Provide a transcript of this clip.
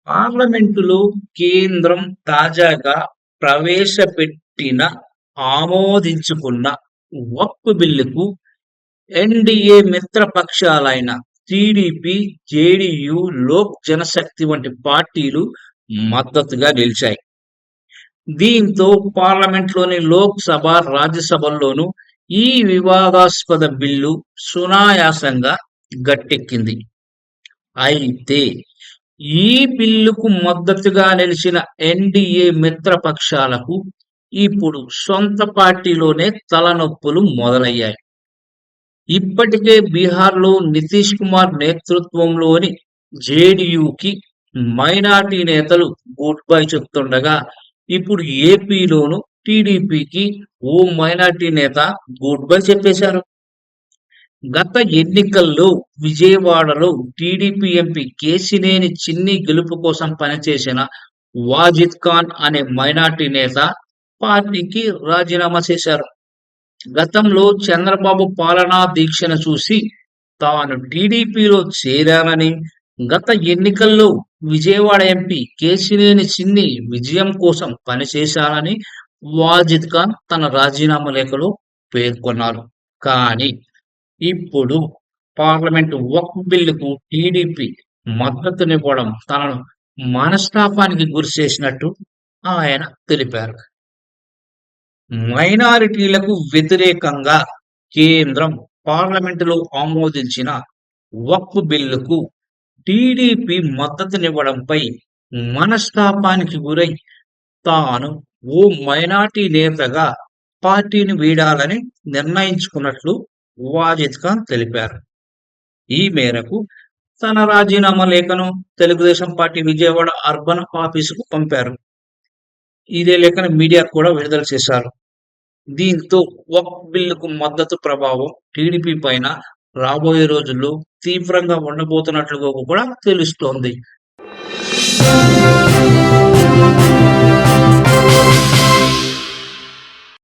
పార్లమెంటులో కేంద్రం తాజాగా ప్రవేశపెట్టిన, ఆమోదించుకున్న వక్ఫ్ బిల్లుకు ఎన్డీఏ మిత్రపక్షాలైన టీడీపీ, జేడీయూ, లోక్ జనశక్తి వంటి పార్టీలు మద్దతుగా నిలిచాయి. దీంతో పార్లమెంట్లోని లోక్సభ, రాజ్యసభల్లోనూ ఈ వివాదాస్పద బిల్లు సునాయాసంగా గట్టెక్కింది. అయితే ఈ బిల్లుకు మద్దతుగా నిలిచిన ఎన్డీఏ మిత్రపక్షాలకు ఇప్పుడు సొంత పార్టీలోనే తలనొప్పులు మొదలయ్యాయి. ఇప్పటికే బీహార్లో నితీష్ కుమార్ నేతృత్వంలోని జేడీయూకి మైనార్టీ నేతలు గుడ్ బై చెప్తుండగా, ఇప్పుడు ఏపీలోను టీడీపీకి ఓ మైనార్టీ నేత గుడ్ బై చెప్పేశారు. గత ఎన్నికల్లో విజయవాడలో టీడీపీ ఎంపీ కేశినేని చిన్ని గెలుపు కోసం పనిచేసిన వాజిద్ ఖాన్ అనే మైనార్టీ నేత పార్టీకి రాజీనామా చేశారు. గతంలో చంద్రబాబు పాలనా దీక్షను చూసి తాను టీడీపీలో చేరానని, గత ఎన్నికల్లో విజయవాడ ఎంపీ కేశినేని చిన్ని విజయం కోసం పనిచేశానని వాజిద్ ఖాన్ తన రాజీనామా లేఖలో పేర్కొన్నారు. కానీ ఇప్పుడు పార్లమెంటు వక్ఫ్ బిల్లుకు టీడీపీ మద్దతునివ్వడం తనను మనస్తాపానికి గురిచేసినట్టు ఆయన తెలిపారు. మైనారిటీలకు వ్యతిరేకంగా కేంద్రం పార్లమెంటులో ఆమోదించిన వక్ఫ్ బిల్లుకు టీడీపీ మద్దతునివ్వడంపై మనస్తాపానికి గురై తాను ఓ మైనార్టీ నేతగా పార్టీని వీడాలని నిర్ణయించుకున్నట్లు వాజిద్ ఖాన్ తెలిపారు. ఈ మేరకు తన రాజీనామా లేఖను తెలుగుదేశం పార్టీ విజయవాడ అర్బన్ ఆఫీసుకు పంపారు. ఇదే లేఖను మీడియాకు కూడా విడుదల చేశారు. దీంతో వక్ఫ్ బిల్లుకు మద్దతు ప్రభావం టీడీపీ పైన రాబోయే రోజుల్లో తీవ్రంగా ఉండబోతున్నట్లుగా కూడా తెలుస్తోంది.